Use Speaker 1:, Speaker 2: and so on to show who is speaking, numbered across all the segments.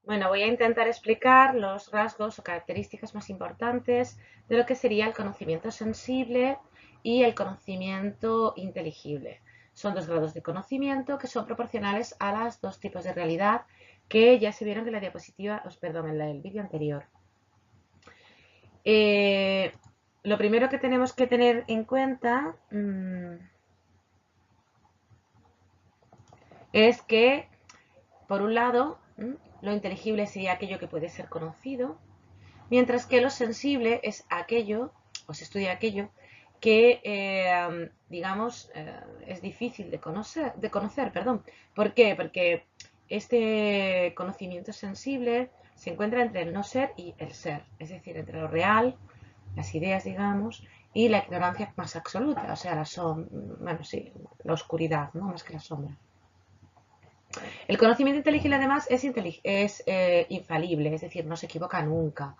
Speaker 1: Bueno, voy a intentar explicar los rasgos o características más importantes de lo que sería el conocimiento sensible y el conocimiento inteligible. Son dos grados de conocimiento que son proporcionales a los dos tipos de realidad que ya se vieron en la diapositiva, perdón, en el vídeo anterior. Lo primero que tenemos que tener en cuenta es que, por un lado, lo inteligible sería aquello que puede ser conocido, mientras que lo sensible es aquello, o se estudia aquello, que, digamos, es difícil de conocer, perdón. ¿Por qué? Porque este conocimiento sensible se encuentra entre el no ser y el ser, es decir, entre lo real, las ideas, digamos, y la ignorancia más absoluta, o sea, bueno, sí, la oscuridad, ¿no? Más que la sombra. El conocimiento inteligible, además, es infalible, es decir, no se equivoca nunca.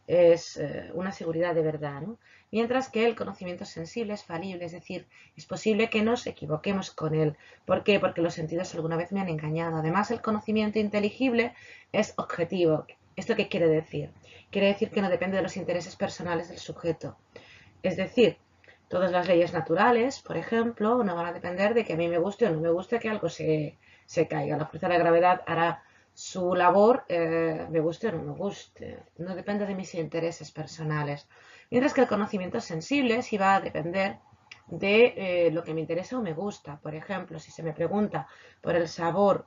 Speaker 1: Es una seguridad de verdad, ¿no? Mientras que el conocimiento sensible es falible, es decir, es posible que nos equivoquemos con él. ¿Por qué? Porque los sentidos alguna vez me han engañado. Además, el conocimiento inteligible es objetivo. ¿Esto qué quiere decir? Quiere decir que no depende de los intereses personales del sujeto. Es decir, todas las leyes naturales, por ejemplo, no van a depender de que a mí me guste o no me guste que algo se caiga. La fuerza de la gravedad hará su labor, me guste o no me guste. No depende de mis intereses personales. Mientras que el conocimiento sensible sí va a depender de lo que me interesa o me gusta. Por ejemplo, si se me pregunta por el sabor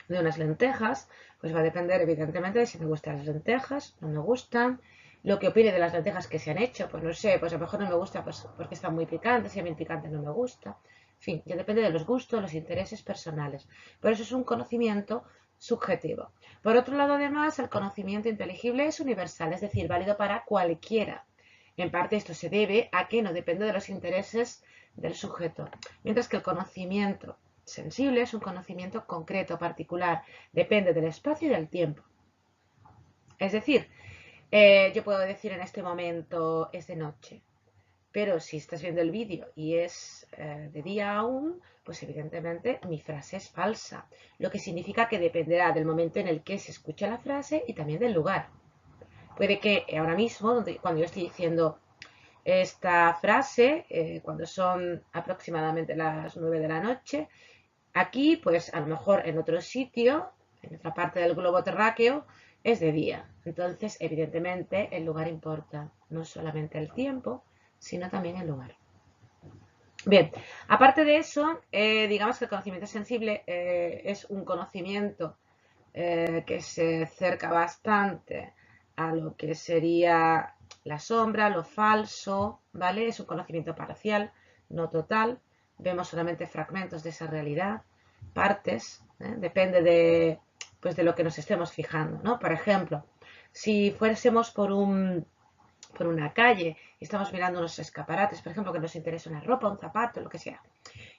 Speaker 1: de unas lentejas, pues va a depender evidentemente de si me gustan las lentejas, no me gustan, lo que opine de las lentejas que se han hecho, pues no sé, pues a lo mejor no me gusta pues porque están muy picantes y a mí el picante no me gusta. En fin, ya depende de los gustos, los intereses personales. Por eso es un conocimiento subjetivo. Por otro lado, además, el conocimiento inteligible es universal, es decir, válido para cualquiera. En parte esto se debe a que no depende de los intereses del sujeto, mientras que el conocimiento sensible es un conocimiento concreto, particular, depende del espacio y del tiempo. Es decir, yo puedo decir en este momento es de noche, pero si estás viendo el vídeo y es de día aún, pues evidentemente mi frase es falsa, lo que significa que dependerá del momento en el que se escucha la frase y también del lugar. Puede que ahora mismo, cuando yo estoy diciendo esta frase, cuando son aproximadamente las 9 de la noche, aquí, pues a lo mejor en otro sitio, en otra parte del globo terráqueo, es de día. Entonces, evidentemente, el lugar importa, no solamente el tiempo, sino también el lugar. Bien, aparte de eso, digamos que el conocimiento sensible es un conocimiento que se acerca bastante a lo que sería la sombra, lo falso, ¿vale? Es un conocimiento parcial, no total. Vemos solamente fragmentos de esa realidad, partes, depende pues de lo que nos estemos fijando, ¿no? Por ejemplo, si fuésemos por una calle y estamos mirando unos escaparates, por ejemplo, que nos interesa una ropa, un zapato, lo que sea,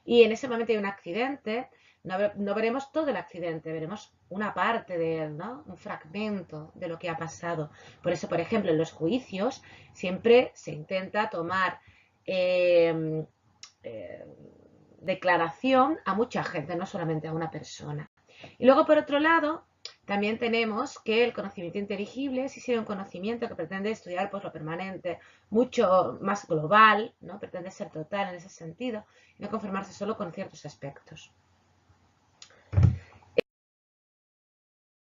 Speaker 1: y en ese momento hay un accidente, no veremos todo el accidente, veremos una parte de él, ¿no? Un fragmento de lo que ha pasado. Por eso, por ejemplo, en los juicios siempre se intenta tomar eh, eh, declaración a mucha gente, no solamente a una persona. Y luego, por otro lado, también tenemos que el conocimiento inteligible sí sería un conocimiento que pretende estudiar pues, lo permanente, mucho más global, ¿no? Pretende ser total en ese sentido y no conformarse solo con ciertos aspectos.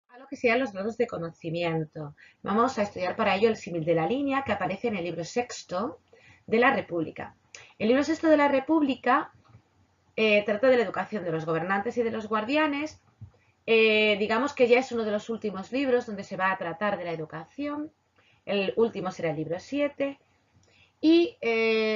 Speaker 1: A lo que sean los grados de conocimiento. Vamos a estudiar para ello el símil de la línea que aparece en el libro sexto de la República. El libro sexto de la República trata de la educación de los gobernantes y de los guardianes. Digamos que ya es uno de los últimos libros donde se va a tratar de la educación. El último será el libro 7. Y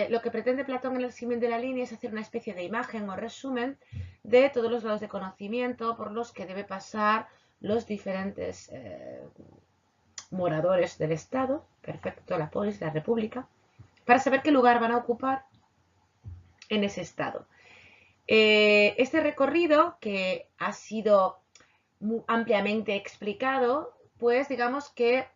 Speaker 1: lo que pretende Platón en el símil de la línea es hacer una especie de imagen o resumen de todos los grados de conocimiento por los que debe pasar los diferentes moradores del Estado, perfecto, la polis, la república, para saber qué lugar van a ocupar en ese Estado. Este recorrido, que ha sido ampliamente explicado, pues digamos que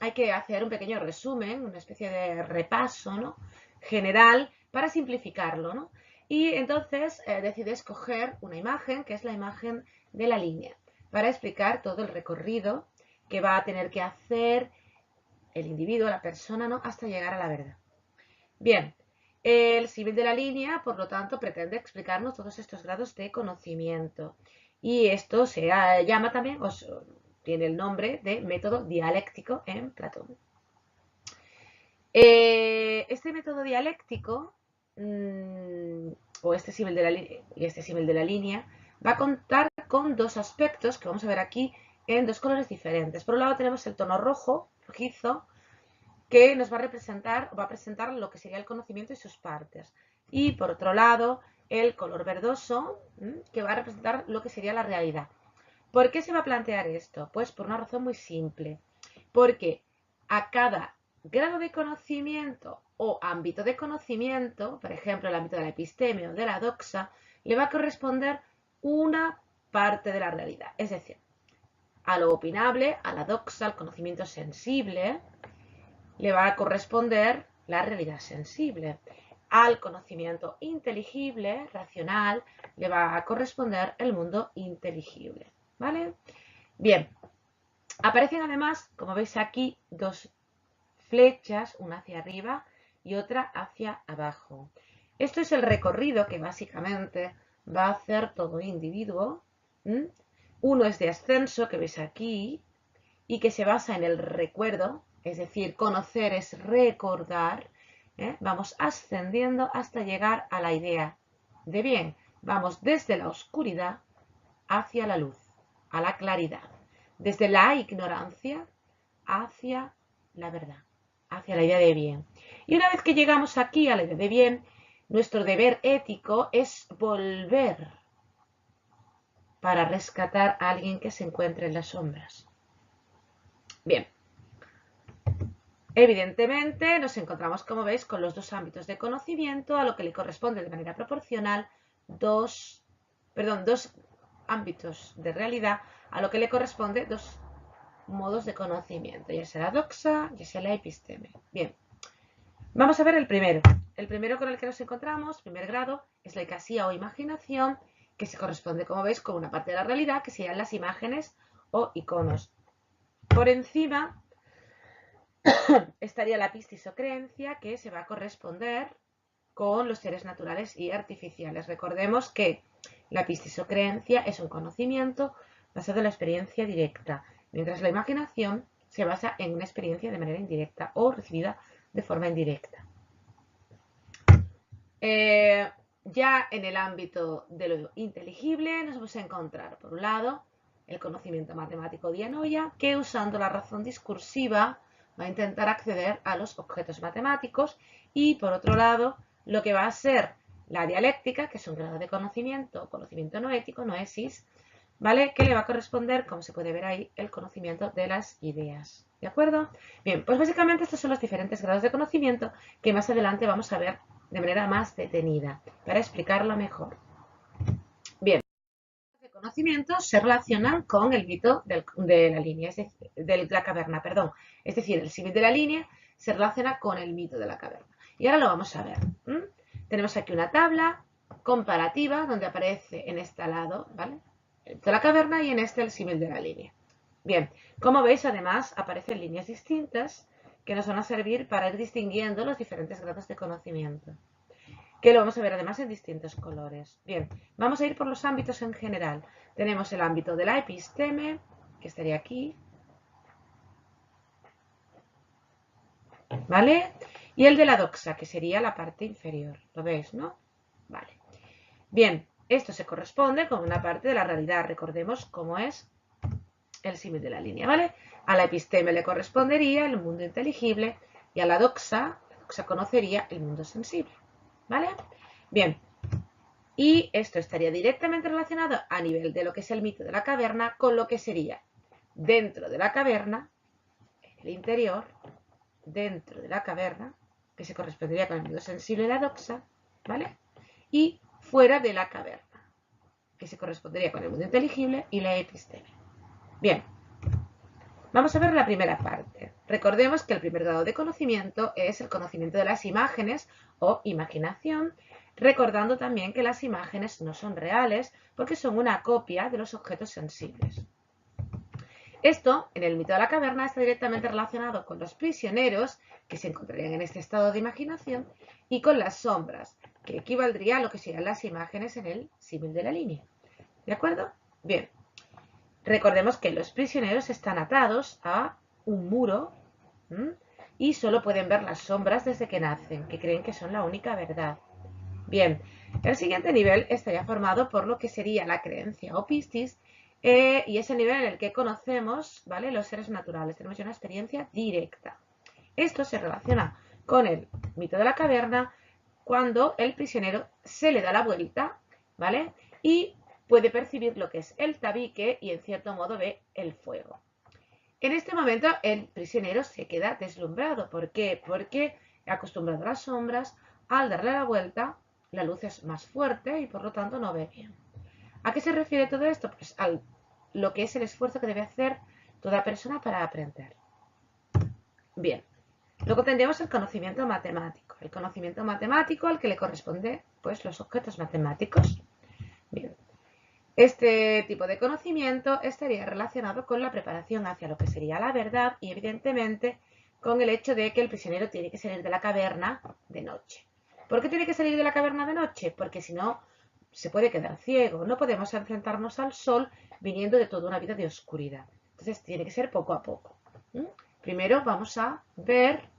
Speaker 1: hay que hacer un pequeño resumen, una especie de repaso, ¿no? General para simplificarlo, ¿no? Y entonces decide escoger una imagen, que es la imagen de la línea, para explicar todo el recorrido que va a tener que hacer el individuo, la persona, ¿no?, hasta llegar a la verdad. Bien, el símil de la línea, por lo tanto, pretende explicarnos todos estos grados de conocimiento. Y esto se llama también, tiene el nombre de método dialéctico en Platón. Este método dialéctico, o este símil de la línea, va a contar con dos aspectos que vamos a ver aquí en dos colores diferentes. Por un lado tenemos el tono rojo, rojizo, que nos va a presentar lo que sería el conocimiento y sus partes. Y por otro lado, el color verdoso, que va a representar lo que sería la realidad. ¿Por qué se va a plantear esto? Pues por una razón muy simple. Porque a cada grado de conocimiento o ámbito de conocimiento, por ejemplo, el ámbito de la episteme o de la doxa, le va a corresponder una parte de la realidad. Es decir, a lo opinable, a la doxa, al conocimiento sensible, le va a corresponder la realidad sensible. Al conocimiento inteligible, racional, le va a corresponder el mundo inteligible. ¿Vale? Bien, aparecen además, como veis aquí, dos flechas, una hacia arriba y otra hacia abajo. Esto es el recorrido que básicamente va a hacer todo individuo. Uno es de ascenso, que veis aquí, y que se basa en el recuerdo, es decir, conocer es recordar. Vamos ascendiendo hasta llegar a la idea de bien. Vamos desde la oscuridad hacia la luz, a la claridad. Desde la ignorancia hacia la verdad, hacia la idea de bien. Y una vez que llegamos aquí a la idea de bien, nuestro deber ético es volver para rescatar a alguien que se encuentre en las sombras. Bien. Evidentemente nos encontramos, como veis, con los dos ámbitos de conocimiento, a lo que le corresponde de manera proporcional dos ámbitos de realidad, a lo que le corresponde dos modos de conocimiento, ya sea la doxa, ya sea la episteme. Bien, vamos a ver el primero. El primero con el que nos encontramos, primer grado, es la eicasía o imaginación, que se corresponde, como veis, con una parte de la realidad, que serían las imágenes o iconos. Por encima estaría la pistis o creencia, que se va a corresponder con los seres naturales y artificiales. Recordemos que la pistis o creencia es un conocimiento basado en la experiencia directa, mientras la imaginación se basa en una experiencia de manera indirecta o recibida de forma indirecta. Ya en el ámbito de lo inteligible nos vamos a encontrar, por un lado, el conocimiento matemático dianoia, que usando la razón discursiva va a intentar acceder a los objetos matemáticos, y por otro lado, lo que va a ser la dialéctica, que es un grado de conocimiento noético, noesis, ¿vale? Que le va a corresponder, como se puede ver ahí, el conocimiento de las ideas. ¿De acuerdo? Bien, pues básicamente estos son los diferentes grados de conocimiento que más adelante vamos a ver de manera más detenida, para explicarlo mejor. Bien, los conocimientos se relacionan con el mito de la línea, es decir, de la caverna, perdón. Es decir, el símil de la línea se relaciona con el mito de la caverna. Y ahora lo vamos a ver. Tenemos aquí una tabla comparativa donde aparece en este lado, ¿vale?, de la caverna, y en este el símil de la línea. Bien, como veis, además aparecen líneas distintas que nos van a servir para ir distinguiendo los diferentes grados de conocimiento, que lo vamos a ver además en distintos colores. Bien, vamos a ir por los ámbitos en general. Tenemos el ámbito de la episteme, que estaría aquí, ¿vale? Y el de la doxa, que sería la parte inferior. ¿Lo veis, no? Vale. Bien, esto se corresponde con una parte de la realidad. Recordemos cómo es el símil de la línea, ¿vale? A la episteme le correspondería el mundo inteligible, y a la doxa conocería el mundo sensible, ¿vale? Bien, y esto estaría directamente relacionado a nivel de lo que es el mito de la caverna con lo que sería dentro de la caverna, en el interior, dentro de la caverna, que se correspondería con el mundo sensible y la doxa, ¿vale? Y fuera de la caverna, que se correspondería con el mundo inteligible y la episteme. Bien, vamos a ver la primera parte. Recordemos que el primer grado de conocimiento es el conocimiento de las imágenes o imaginación, recordando también que las imágenes no son reales porque son una copia de los objetos sensibles. Esto, en el mito de la caverna, está directamente relacionado con los prisioneros, que se encontrarían en este estado de imaginación, y con las sombras, que equivaldría a lo que serían las imágenes en el símil de la línea. ¿De acuerdo? Bien. Recordemos que los prisioneros están atados a un muro y solo pueden ver las sombras desde que nacen, que creen que son la única verdad. Bien, el siguiente nivel estaría formado por lo que sería la creencia o pistis, y es el nivel en el que conocemos, ¿vale?, los seres naturales. Tenemos ya una experiencia directa. Esto se relaciona con el mito de la caverna cuando el prisionero se le da la vuelta, ¿vale?, y puede percibir lo que es el tabique y en cierto modo ve el fuego. En este momento el prisionero se queda deslumbrado. ¿Por qué? Porque acostumbrado a las sombras, al darle la vuelta, la luz es más fuerte y por lo tanto no ve bien. ¿A qué se refiere todo esto? Pues a lo que es el esfuerzo que debe hacer toda persona para aprender. Bien, luego tendríamos el conocimiento matemático. El conocimiento matemático al que le corresponde pues los objetos matemáticos. Bien, este tipo de conocimiento estaría relacionado con la preparación hacia lo que sería la verdad y evidentemente con el hecho de que el prisionero tiene que salir de la caverna de noche. ¿Por qué tiene que salir de la caverna de noche? Porque si no se puede quedar ciego. No podemos enfrentarnos al sol viniendo de toda una vida de oscuridad. Entonces tiene que ser poco a poco. Primero vamos a ver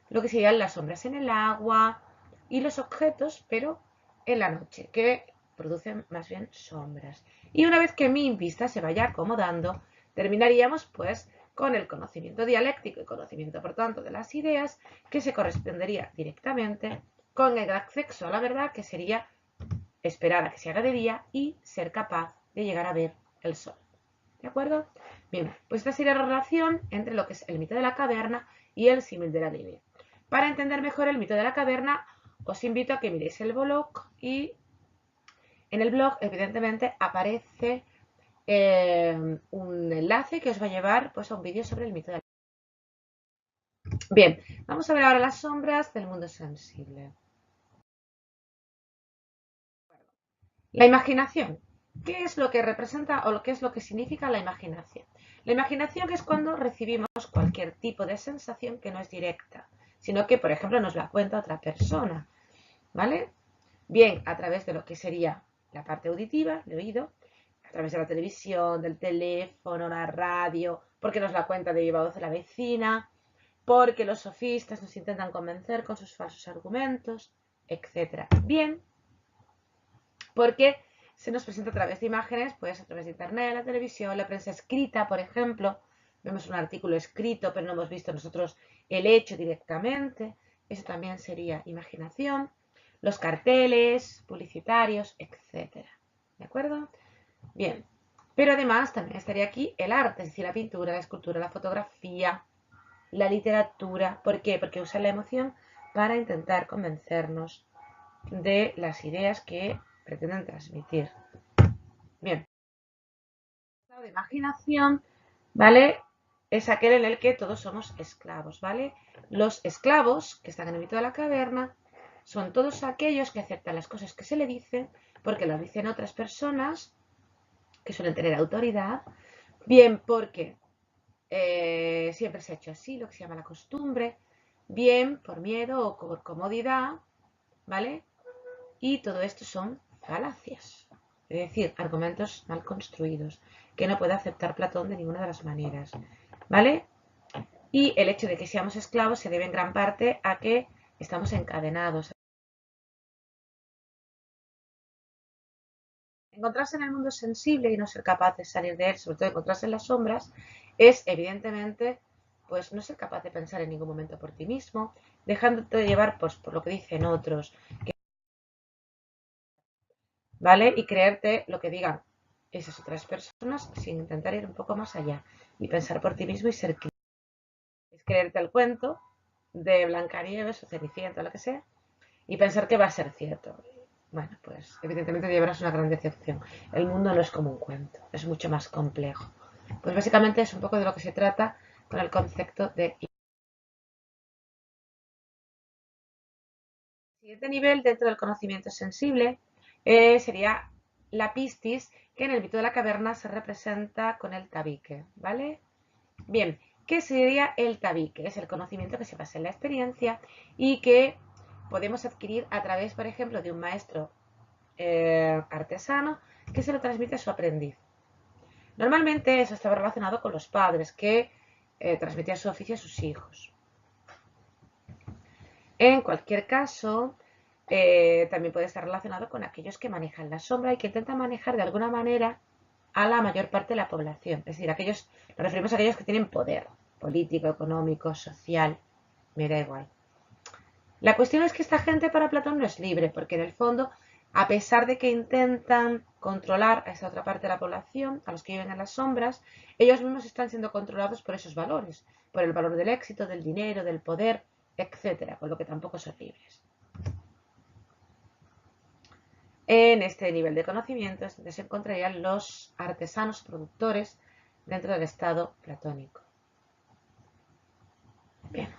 Speaker 1: lo que serían las sombras en el agua y los objetos, pero en la noche, que producen más bien sombras. Y una vez que mi vista se vaya acomodando, terminaríamos pues con el conocimiento dialéctico y conocimiento, por tanto, de las ideas, que se correspondería directamente con el acceso a la verdad, que sería esperar a que se haga de día y ser capaz de llegar a ver el sol. ¿De acuerdo? Bien, pues esta sería la relación entre lo que es el mito de la caverna y el símil de la línea. Para entender mejor el mito de la caverna, os invito a que miréis el blog y en el blog, evidentemente, aparece un enlace que os va a llevar pues, a un vídeo sobre el mito de la caverna. Bien, vamos a ver ahora las sombras del mundo sensible. La imaginación. ¿Qué es lo que representa o qué es lo que significa la imaginación? La imaginación es cuando recibimos cualquier tipo de sensación que no es directa, sino que, por ejemplo, nos la cuenta otra persona, ¿vale? Bien, a través de lo que sería la parte auditiva, el oído, a través de la televisión, del teléfono, la radio, porque nos la cuenta de viva voz la vecina, porque los sofistas nos intentan convencer con sus falsos argumentos, etc. Bien, porque se nos presenta a través de imágenes, pues a través de internet, la televisión, la prensa escrita, por ejemplo. Vemos un artículo escrito, pero no hemos visto nosotros el hecho directamente. Eso también sería imaginación. Los carteles publicitarios, etc. ¿De acuerdo? Bien. Pero además también estaría aquí el arte, es decir, la pintura, la escultura, la fotografía, la literatura. ¿Por qué? Porque usa la emoción para intentar convencernos de las ideas que pretenden transmitir. Bien. El estado de imaginación, ¿vale? Es aquel en el que todos somos esclavos, ¿vale? Los esclavos que están en el mito de la caverna son todos aquellos que aceptan las cosas que se le dicen porque las dicen otras personas que suelen tener autoridad, bien porque siempre se ha hecho así, lo que se llama la costumbre, bien por miedo o por comodidad, ¿vale? Y todo esto son falacias, es decir, argumentos mal construidos, que no puede aceptar Platón de ninguna de las maneras, ¿vale? Y el hecho de que seamos esclavos se debe en gran parte a que estamos encadenados. Encontrarse en el mundo sensible y no ser capaz de salir de él, sobre todo encontrarse en las sombras, es evidentemente pues no ser capaz de pensar en ningún momento por ti mismo, dejándote llevar pues, por lo que dicen otros, ¿vale? Y creerte lo que digan esas otras personas sin intentar ir un poco más allá y pensar por ti mismo y ser crítico. Es creerte el cuento de Blancanieves o Cenicienta o lo que sea y pensar que va a ser cierto. Bueno, pues evidentemente te llevarás una gran decepción. El mundo no es como un cuento, es mucho más complejo. Pues básicamente es un poco de lo que se trata con el concepto de... El siguiente nivel dentro del conocimiento sensible sería la pistis, que en el mito de la caverna se representa con el tabique, ¿vale? Bien, ¿qué sería el tabique? Es el conocimiento que se basa en la experiencia y que podemos adquirir a través, por ejemplo, de un maestro artesano que se lo transmite a su aprendiz. Normalmente eso estaba relacionado con los padres que transmitían su oficio a sus hijos. En cualquier caso, también puede estar relacionado con aquellos que manejan la sombra y que intentan manejar de alguna manera a la mayor parte de la población. Es decir, nos referimos a aquellos que tienen poder político, económico, social, me da igual. La cuestión es que esta gente para Platón no es libre, porque en el fondo, a pesar de que intentan controlar a esa otra parte de la población, a los que viven en las sombras, ellos mismos están siendo controlados por esos valores, por el valor del éxito, del dinero, del poder, etcétera, por lo que tampoco son libres. En este nivel de conocimiento es donde se encontrarían los artesanos productores dentro del estado platónico. Bien.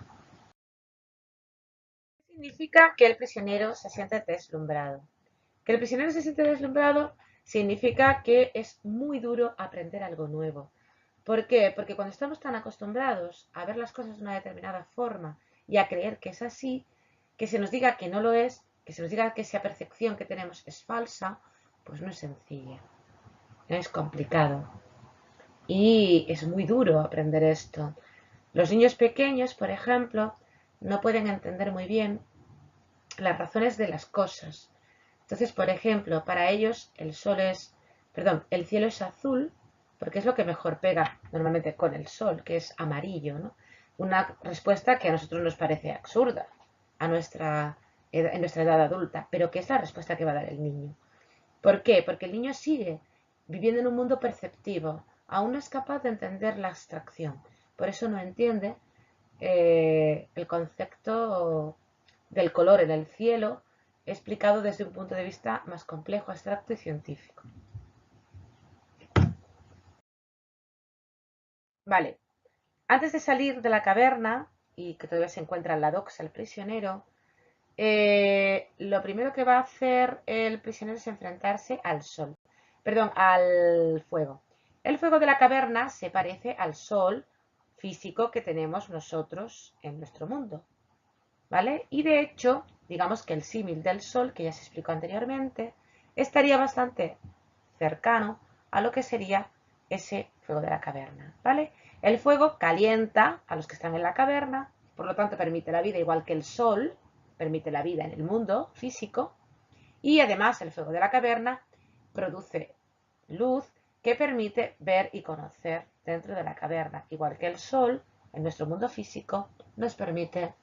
Speaker 1: ¿Qué significa que el prisionero se siente deslumbrado? Que el prisionero se siente deslumbrado significa que es muy duro aprender algo nuevo. ¿Por qué? Porque cuando estamos tan acostumbrados a ver las cosas de una determinada forma y a creer que es así, que se nos diga que no lo es, que se nos diga que esa percepción que tenemos es falsa, pues no es sencilla, es complicado. Y es muy duro aprender esto. Los niños pequeños, por ejemplo, no pueden entender muy bien las razones de las cosas. Entonces, por ejemplo, para ellos el cielo es azul porque es lo que mejor pega normalmente con el sol, que es amarillo, ¿no? Una respuesta que a nosotros nos parece absurda en nuestra edad adulta, pero que es la respuesta que va a dar el niño. ¿Por qué? Porque el niño sigue viviendo en un mundo perceptivo, aún no es capaz de entender la abstracción. Por eso no entiende el concepto del color en el cielo explicado desde un punto de vista más complejo, abstracto y científico. Vale, antes de salir de la caverna, y que todavía se encuentra en la doxa el prisionero, lo primero que va a hacer el prisionero es enfrentarse al fuego. El fuego de la caverna se parece al sol físico que tenemos nosotros en nuestro mundo, ¿vale? Y de hecho, digamos que el símil del sol, que ya se explicó anteriormente, estaría bastante cercano a lo que sería ese fuego de la caverna, ¿vale? El fuego calienta a los que están en la caverna, por lo tanto permite la vida igual que el sol permite la vida en el mundo físico, y además el fuego de la caverna produce luz que permite ver y conocer dentro de la caverna, igual que el sol en nuestro mundo físico nos permite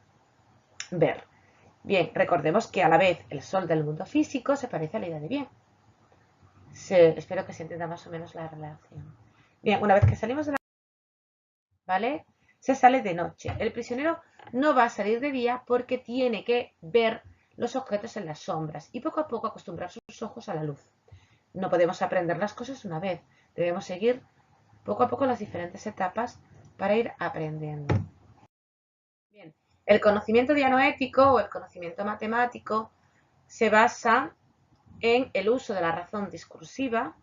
Speaker 1: ver. Bien, recordemos que a la vez el sol del mundo físico se parece a la idea de bien. Espero que se entienda más o menos la relación. Bien, una vez que salimos de la... ¿Vale? Se sale de noche. El prisionero no va a salir de día porque tiene que ver los objetos en las sombras y poco a poco acostumbrar sus ojos a la luz. No podemos aprender las cosas una vez. Debemos seguir poco a poco las diferentes etapas para ir aprendiendo. Bien, el conocimiento dianoético o el conocimiento matemático se basa en el uso de la razón discursiva,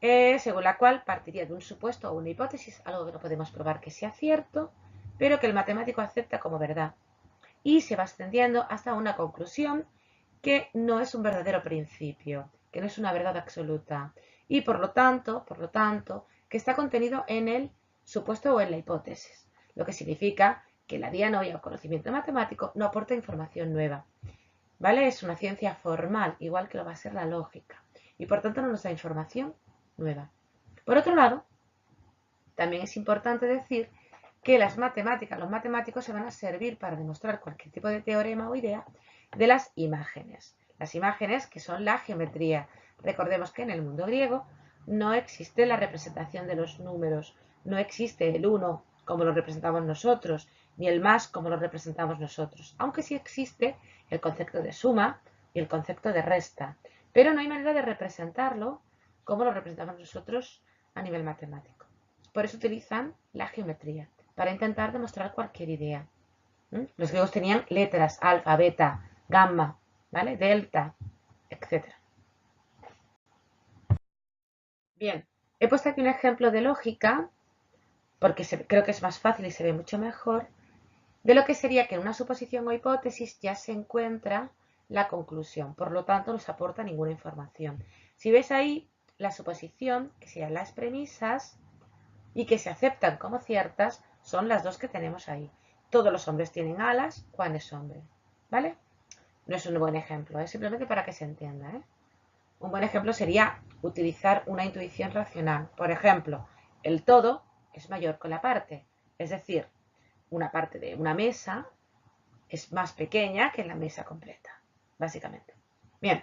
Speaker 1: según la cual partiría de un supuesto o una hipótesis, algo que no podemos probar que sea cierto, pero que el matemático acepta como verdad, y se va extendiendo hasta una conclusión que no es un verdadero principio, que no es una verdad absoluta, y por lo tanto, que está contenido en el supuesto o en la hipótesis, lo que significa que la dianoia o conocimiento matemático no aporta información nueva, ¿vale? Es una ciencia formal, igual que lo va a ser la lógica, y por tanto no nos da información nueva. Por otro lado, también es importante decir que los matemáticos se van a servir para demostrar cualquier tipo de teorema o idea de las imágenes. Las imágenes que son la geometría. Recordemos que en el mundo griego no existe la representación de los números, no existe el 1 como lo representamos nosotros, ni el más como lo representamos nosotros, aunque sí existe el concepto de suma y el concepto de resta, pero no hay manera de representarlo como lo representamos nosotros a nivel matemático. Por eso utilizan la geometría, para intentar demostrar cualquier idea. Los griegos tenían letras, alfa, beta, gamma, ¿vale? Delta, etc. Bien, he puesto aquí un ejemplo de lógica, porque creo que es más fácil y se ve mucho mejor, de lo que sería que en una suposición o hipótesis ya se encuentra la conclusión, por lo tanto no nos aporta ninguna información. Si ves ahí, la suposición, que serían las premisas, y que se aceptan como ciertas, son las dos que tenemos ahí. Todos los hombres tienen alas, Juan es hombre, ¿vale? No es un buen ejemplo, es simplemente para que se entienda, ¿eh? Un buen ejemplo sería utilizar una intuición racional. Por ejemplo, el todo es mayor que la parte, es decir, una parte de una mesa es más pequeña que la mesa completa, básicamente. Bien,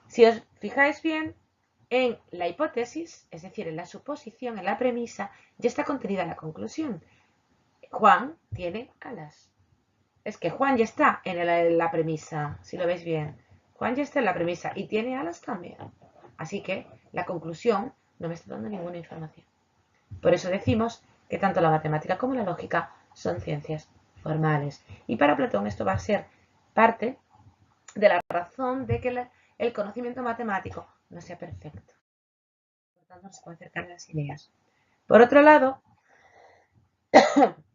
Speaker 1: si os fijáis bien, en la hipótesis, es decir, en la suposición, en la premisa, ya está contenida la conclusión. Juan tiene alas. Es que Juan ya está en la premisa, si lo veis bien. Juan ya está en la premisa y tiene alas también. Así que la conclusión no me está dando ninguna información. Por eso decimos que tanto la matemática como la lógica son ciencias formales. Y para Platón esto va a ser parte de la razón de que el conocimiento matemático no sea perfecto. Por lo tanto, no se puede acercar a las ideas. Por otro lado,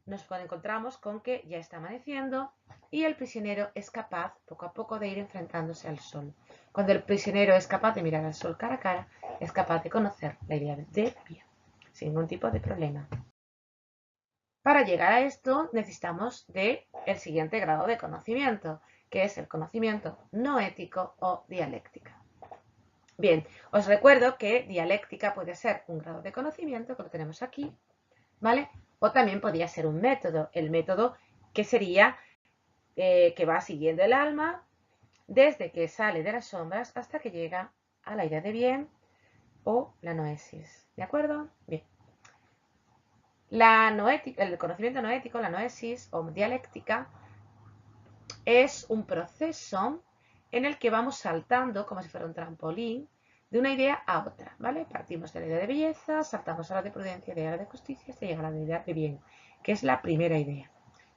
Speaker 1: nos encontramos con que ya está amaneciendo y el prisionero es capaz poco a poco de ir enfrentándose al sol. Cuando el prisionero es capaz de mirar al sol cara a cara, es capaz de conocer la idea de bien, sin ningún tipo de problema. Para llegar a esto necesitamos del siguiente grado de conocimiento, que es el conocimiento no ético o dialéctica. Bien, os recuerdo que dialéctica puede ser un grado de conocimiento, que lo tenemos aquí, ¿vale? O también podría ser un método, el método que sería que va siguiendo el alma desde que sale de las sombras hasta que llega a la idea de bien o la noesis, ¿de acuerdo? Bien. El conocimiento noético, la noesis o dialéctica, es un proceso en el que vamos saltando, como si fuera un trampolín, de una idea a otra, ¿vale? Partimos de la idea de belleza, saltamos a la de prudencia, de la de justicia, hasta llegar a la idea de bien, que es la primera idea,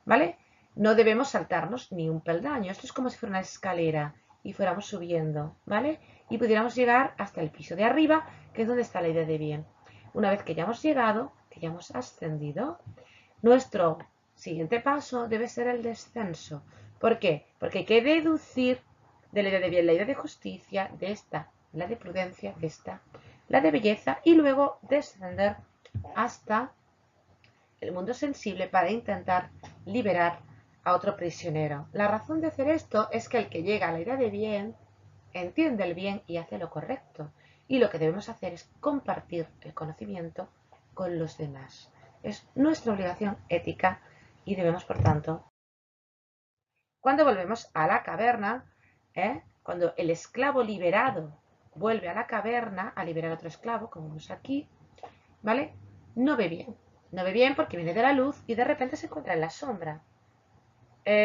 Speaker 1: ¿vale? No debemos saltarnos ni un peldaño, esto es como si fuera una escalera y fuéramos subiendo, ¿vale? Y pudiéramos llegar hasta el piso de arriba, que es donde está la idea de bien. Una vez que ya hemos llegado, que ya hemos ascendido, nuestro siguiente paso debe ser el descenso. ¿Por qué? Porque hay que deducir de la idea de bien la idea de justicia, de esta la de prudencia, de esta la de belleza y luego descender hasta el mundo sensible para intentar liberar a otro prisionero. La razón de hacer esto es que el que llega a la idea de bien entiende el bien y hace lo correcto. Y lo que debemos hacer es compartir el conocimiento con los demás. Es nuestra obligación ética y debemos, por tanto, cuando volvemos a la caverna, cuando el esclavo liberado vuelve a la caverna a liberar a otro esclavo, como vemos aquí, ¿vale? No ve bien. No ve bien porque viene de la luz y de repente se encuentra en la sombra.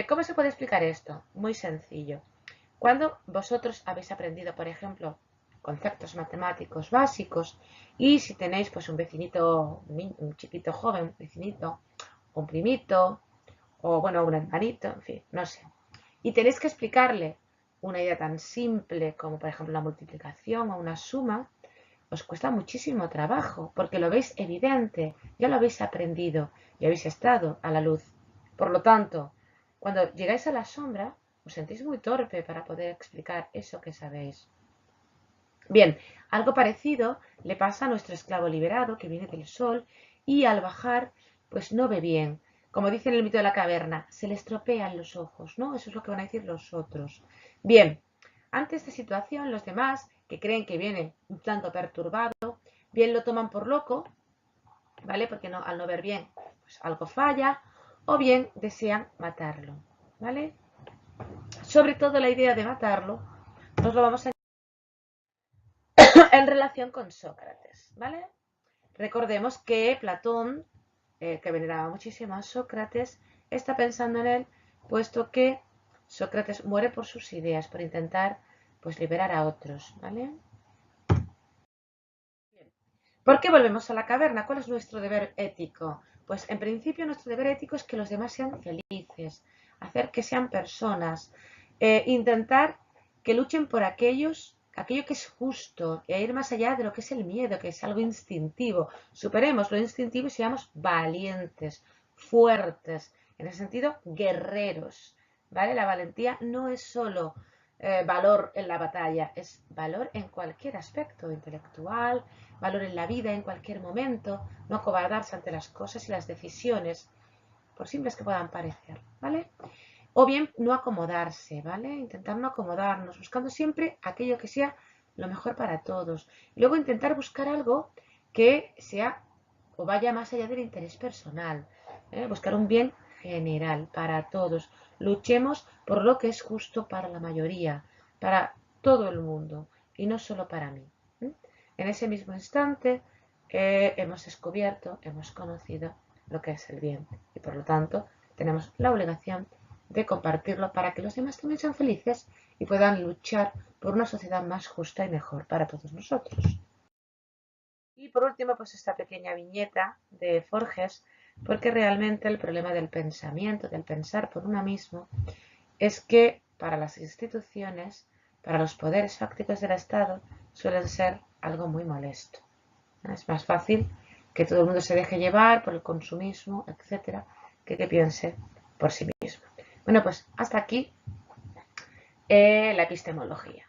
Speaker 1: ¿Cómo se puede explicar esto? Muy sencillo. Cuando vosotros habéis aprendido, por ejemplo, conceptos matemáticos básicos y si tenéis pues un vecinito, un chiquito joven, un vecinito, un primito o bueno, un hermanito, en fin, no sé. Y tenéis que explicarle una idea tan simple como por ejemplo la multiplicación o una suma, os cuesta muchísimo trabajo porque lo veis evidente, ya lo habéis aprendido y habéis estado a la luz. Por lo tanto, cuando llegáis a la sombra, os sentís muy torpe para poder explicar eso que sabéis. Bien, algo parecido le pasa a nuestro esclavo liberado que viene del sol y al bajar pues no ve bien. Como dice en el mito de la caverna, se le estropean los ojos, ¿no? Eso es lo que van a decir los otros. Bien, ante esta situación los demás que creen que viene un tanto perturbado, bien lo toman por loco, ¿vale? Porque no, al no ver bien pues algo falla o bien desean matarlo, ¿vale? Sobre todo la idea de matarlo nos lo vamos a en relación con Sócrates, ¿vale? Recordemos que Platón, que veneraba muchísimo a Sócrates, está pensando en él, puesto que Sócrates muere por sus ideas, por intentar pues liberar a otros, ¿vale? ¿Por qué volvemos a la caverna? ¿Cuál es nuestro deber ético? Pues en principio nuestro deber ético es que los demás sean felices, hacer que sean personas, intentar que luchen por aquellos aquello que es justo, e ir más allá de lo que es el miedo, que es algo instintivo. Superemos lo instintivo y seamos valientes, fuertes, en el sentido guerreros, ¿vale? La valentía no es solo valor en la batalla, es valor en cualquier aspecto, intelectual, valor en la vida en cualquier momento, no acobardarse ante las cosas y las decisiones, por simples que puedan parecer, ¿vale? O bien no acomodarse, ¿vale? Intentar no acomodarnos, buscando siempre aquello que sea lo mejor para todos. Y luego intentar buscar algo que sea o vaya más allá del interés personal, ¿eh? Buscar un bien general para todos. Luchemos por lo que es justo para la mayoría, para todo el mundo y no solo para mí. ¿Eh? En ese mismo instante hemos descubierto, hemos conocido lo que es el bien y por lo tanto tenemos la obligación de compartirlo para que los demás también sean felices y puedan luchar por una sociedad más justa y mejor para todos nosotros. Y por último, pues esta pequeña viñeta de Forges, porque realmente el problema del pensamiento, del pensar por uno mismo, es que para las instituciones, para los poderes fácticos del Estado, suelen ser algo muy molesto. Es más fácil que todo el mundo se deje llevar por el consumismo, etcétera, que piense por sí mismo. Bueno, pues hasta aquí la epistemología.